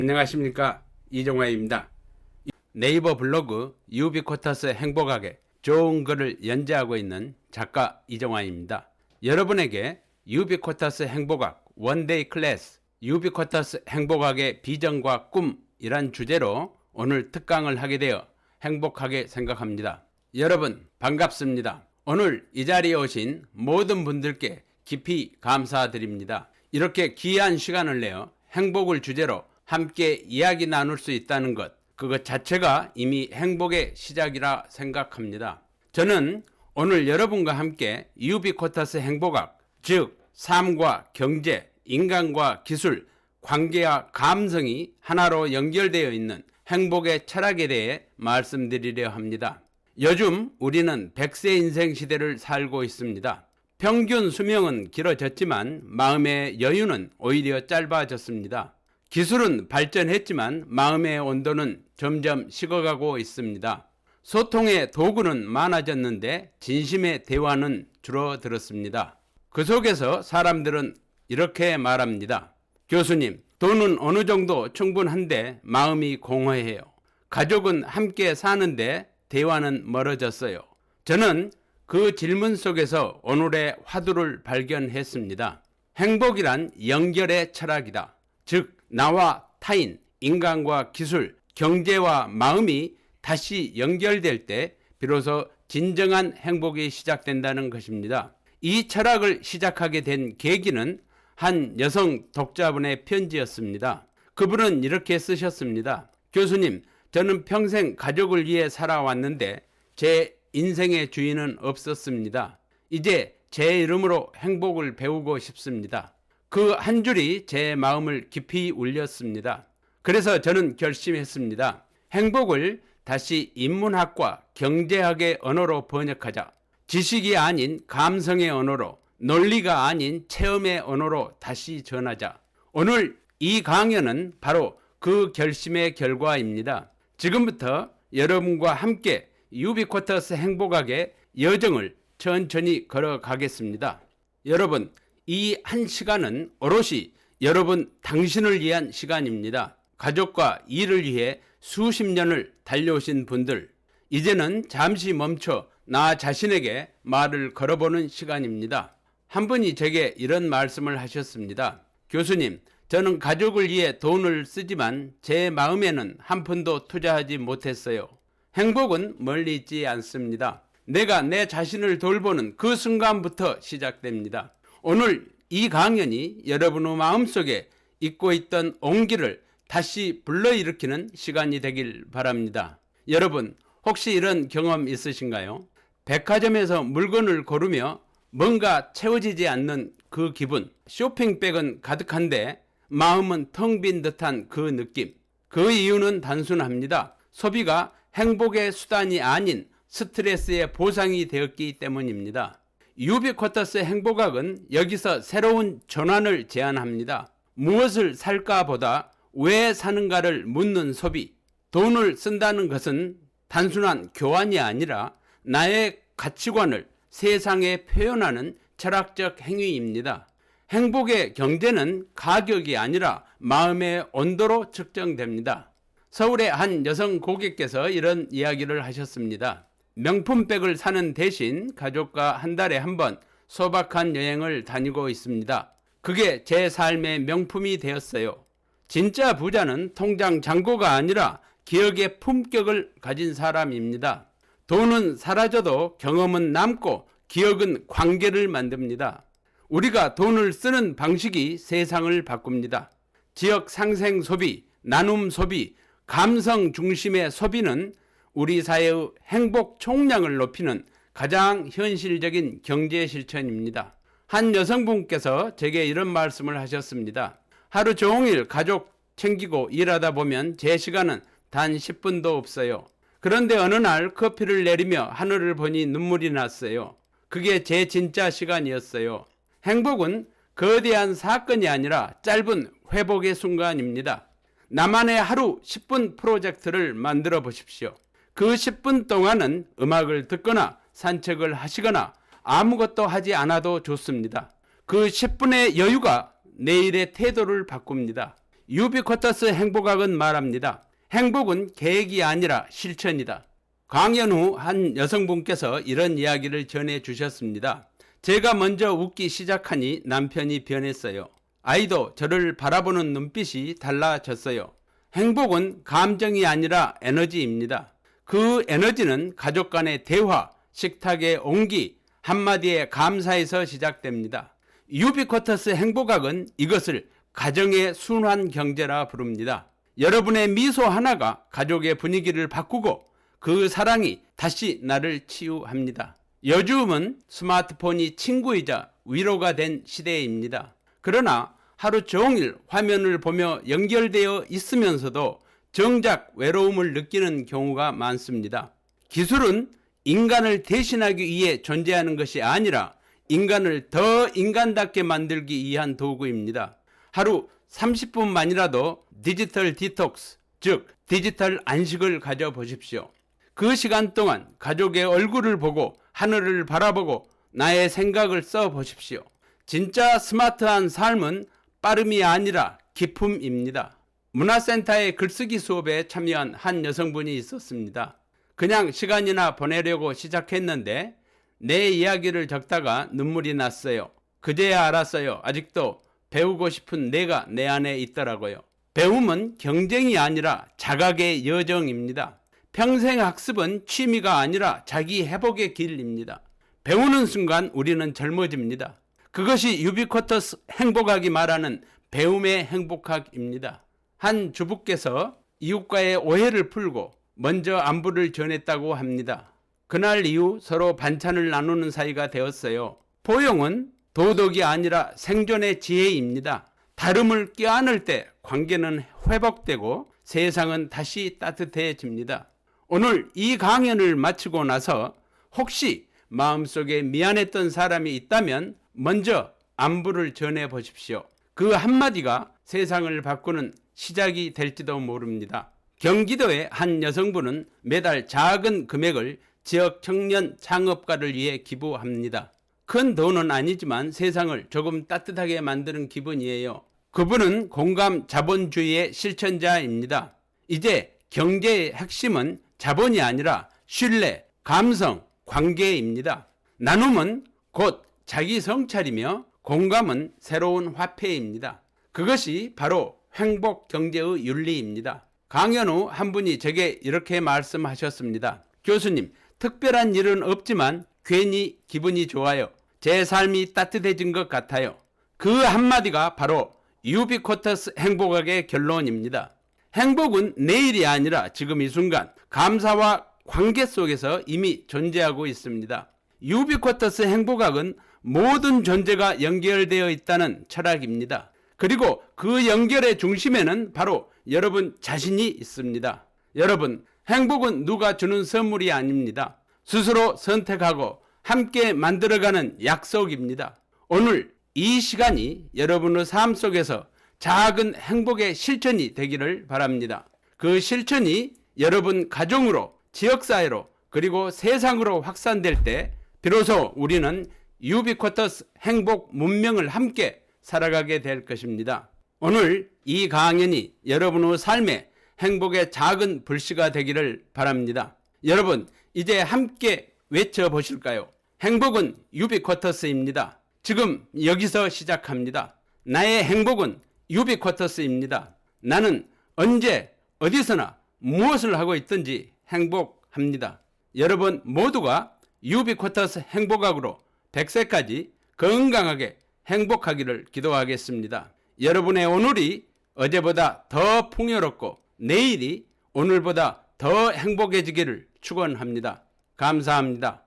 안녕하십니까, 이종화입니다. 네이버 블로그 유비쿼터스 행복하게 좋은 글을 연재하고 있는 작가 이종화입니다. 여러분에게 유비쿼터스 행복학 원데이 클래스 유비쿼터스 행복학의 비전과 꿈이란 주제로 오늘 특강을 하게 되어 행복하게 생각합니다. 여러분 반갑습니다. 오늘 이 자리에 오신 모든 분들께 깊이 감사드립니다. 이렇게 귀한 시간을 내어 행복을 주제로 함께 이야기 나눌 수 있다는 것, 그것 자체가 이미 행복의 시작이라 생각합니다. 저는 오늘 여러분과 함께 유비쿼터스 행복학, 즉 삶과 경제, 인간과 기술, 관계와 감성이 하나로 연결되어 있는 행복의 철학에 대해 말씀드리려 합니다. 요즘 우리는 100세 인생 시대를 살고 있습니다. 평균 수명은 길어졌지만 마음의 여유는 오히려 짧아졌습니다. 기술은 발전했지만 마음의 온도는 점점 식어가고 있습니다. 소통의 도구는 많아졌는데 진심의 대화는 줄어들었습니다. 그 속에서 사람들은 이렇게 말합니다. 교수님, 돈은 어느 정도 충분한데 마음이 공허해요. 가족은 함께 사는데 대화는 멀어졌어요. 저는 그 질문 속에서 오늘의 화두를 발견했습니다. 행복이란 연결의 철학이다. 즉 나와 타인, 인간과 기술, 경제와 마음이 다시 연결될 때 비로소 진정한 행복이 시작된다는 것입니다. 이 철학을 시작하게 된 계기는 한 여성 독자분의 편지였습니다. 그분은 이렇게 쓰셨습니다. 교수님, 저는 평생 가족을 위해 살아왔는데 제 인생의 주인은 없었습니다. 이제 제 이름으로 행복을 배우고 싶습니다. 그 한 줄이 제 마음을 깊이 울렸습니다. 그래서 저는 결심했습니다. 행복을 다시 인문학과 경제학의 언어로 번역하자. 지식이 아닌 감성의 언어로, 논리가 아닌 체험의 언어로 다시 전하자. 오늘 이 강연은 바로 그 결심의 결과입니다. 지금부터 여러분과 함께 유비쿼터스 행복학의 여정을 천천히 걸어가겠습니다. 여러분, 이 한 시간은 오롯이 여러분 당신을 위한 시간입니다. 가족과 일을 위해 수십 년을 달려오신 분들, 이제는 잠시 멈춰 나 자신에게 말을 걸어보는 시간입니다. 한 분이 제게 이런 말씀을 하셨습니다. 교수님, 저는 가족을 위해 돈을 쓰지만 제 마음에는 한 푼도 투자하지 못했어요. 행복은 멀리 있지 않습니다. 내가 내 자신을 돌보는 그 순간부터 시작됩니다. 오늘 이 강연이 여러분의 마음속에 잊고 있던 온기를 다시 불러일으키는 시간이 되길 바랍니다. 여러분, 혹시 이런 경험 있으신가요? 백화점에서 물건을 고르며 뭔가 채워지지 않는 그 기분, 쇼핑백은 가득한데 마음은 텅 빈 듯한 그 느낌. 그 이유는 단순합니다. 소비가 행복의 수단이 아닌 스트레스의 보상이 되었기 때문입니다. 유비쿼터스 행복학은 여기서 새로운 전환을 제안합니다. 무엇을 살까 보다 왜 사는가를 묻는 소비. 돈을 쓴다는 것은 단순한 교환이 아니라 나의 가치관을 세상에 표현하는 철학적 행위입니다. 행복의 경제는 가격이 아니라 마음의 온도로 측정됩니다. 서울의 한 여성 고객께서 이런 이야기를 하셨습니다. 명품백을 사는 대신 가족과 한 달에 한 번 소박한 여행을 다니고 있습니다. 그게 제 삶의 명품이 되었어요. 진짜 부자는 통장 잔고가 아니라 기억의 품격을 가진 사람입니다. 돈은 사라져도 경험은 남고 기억은 관계를 만듭니다. 우리가 돈을 쓰는 방식이 세상을 바꿉니다. 지역 상생 소비, 나눔 소비, 감성 중심의 소비는 우리 사회의 행복 총량을 높이는 가장 현실적인 경제 실천입니다. 한 여성분께서 제게 이런 말씀을 하셨습니다. 하루 종일 가족 챙기고 일하다 보면 제 시간은 단 10분도 없어요. 그런데 어느 날 커피를 내리며 하늘을 보니 눈물이 났어요. 그게 제 진짜 시간이었어요. 행복은 거대한 사건이 아니라 짧은 회복의 순간입니다. 나만의 하루 10분 프로젝트를 만들어 보십시오. 그 10분 동안은 음악을 듣거나 산책을 하시거나 아무것도 하지 않아도 좋습니다. 그 10분의 여유가 내일의 태도를 바꿉니다. 유비쿼터스 행복학은 말합니다. 행복은 계획이 아니라 실천이다. 강연 후 한 여성분께서 이런 이야기를 전해 주셨습니다. 제가 먼저 웃기 시작하니 남편이 변했어요. 아이도 저를 바라보는 눈빛이 달라졌어요. 행복은 감정이 아니라 에너지입니다. 그 에너지는 가족 간의 대화, 식탁의 온기, 한마디의 감사에서 시작됩니다. 유비쿼터스 행복학은 이것을 가정의 순환 경제라 부릅니다. 여러분의 미소 하나가 가족의 분위기를 바꾸고 그 사랑이 다시 나를 치유합니다. 요즘은 스마트폰이 친구이자 위로가 된 시대입니다. 그러나 하루 종일 화면을 보며 연결되어 있으면서도 정작 외로움을 느끼는 경우가 많습니다. 기술은 인간을 대신하기 위해 존재하는 것이 아니라 인간을 더 인간답게 만들기 위한 도구입니다. 하루 30분만이라도 디지털 디톡스, 즉 디지털 안식을 가져보십시오. 그 시간 동안 가족의 얼굴을 보고 하늘을 바라보고 나의 생각을 써보십시오. 진짜 스마트한 삶은 빠름이 아니라 기품입니다. 문화센터의 글쓰기 수업에 참여한 한 여성분이 있었습니다. 그냥 시간이나 보내려고 시작했는데 내 이야기를 적다가 눈물이 났어요. 그제야 알았어요. 아직도 배우고 싶은 내가 내 안에 있더라고요. 배움은 경쟁이 아니라 자각의 여정입니다. 평생 학습은 취미가 아니라 자기 회복의 길입니다. 배우는 순간 우리는 젊어집니다. 그것이 유비쿼터스 행복학이 말하는 배움의 행복학입니다. 한 주부께서 이웃과의 오해를 풀고 먼저 안부를 전했다고 합니다. 그날 이후 서로 반찬을 나누는 사이가 되었어요. 포용은 도덕이 아니라 생존의 지혜입니다. 다름을 껴안을 때 관계는 회복되고 세상은 다시 따뜻해집니다. 오늘 이 강연을 마치고 나서 혹시 마음속에 미안했던 사람이 있다면 먼저 안부를 전해 보십시오. 그 한마디가 세상을 바꾸는 시작이 될지도 모릅니다. 경기도의 한 여성분은 매달 작은 금액을 지역 청년 창업가를 위해 기부합니다. 큰 돈은 아니지만 세상을 조금 따뜻하게 만드는 기분이에요. 그분은 공감 자본주의의 실천자입니다. 이제 경제의 핵심은 자본이 아니라 신뢰, 감성, 관계입니다. 나눔은 곧 자기 성찰이며 공감은 새로운 화폐입니다. 그것이 바로 행복 경제의 윤리입니다. 강연 후 한 분이 제게 이렇게 말씀하셨습니다. 교수님, 특별한 일은 없지만 괜히 기분이 좋아요. 제 삶이 따뜻해진 것 같아요. 그 한마디가 바로 유비쿼터스 행복학의 결론입니다. 행복은 내일이 아니라 지금 이 순간 감사와 관계 속에서 이미 존재하고 있습니다. 유비쿼터스 행복학은 모든 존재가 연결되어 있다는 철학입니다. 그리고 그 연결의 중심에는 바로 여러분 자신이 있습니다. 여러분, 행복은 누가 주는 선물이 아닙니다. 스스로 선택하고 함께 만들어가는 약속입니다. 오늘 이 시간이 여러분의 삶 속에서 작은 행복의 실천이 되기를 바랍니다. 그 실천이 여러분 가정으로, 지역사회로, 그리고 세상으로 확산될 때 비로소 우리는 유비쿼터스 행복 문명을 함께 살아가게 될 것입니다. 오늘 이 강연이 여러분의 삶에 행복의 작은 불씨가 되기를 바랍니다. 여러분, 이제 함께 외쳐보실까요? 행복은 유비쿼터스입니다. 지금 여기서 시작합니다. 나의 행복은 유비쿼터스입니다. 나는 언제 어디서나 무엇을 하고 있든지 행복합니다. 여러분 모두가 유비쿼터스 행복학으로 100세까지 건강하게 행복하기를 기도하겠습니다. 여러분의 오늘이 어제보다 더 풍요롭고 내일이 오늘보다 더 행복해지기를 축원합니다. 감사합니다.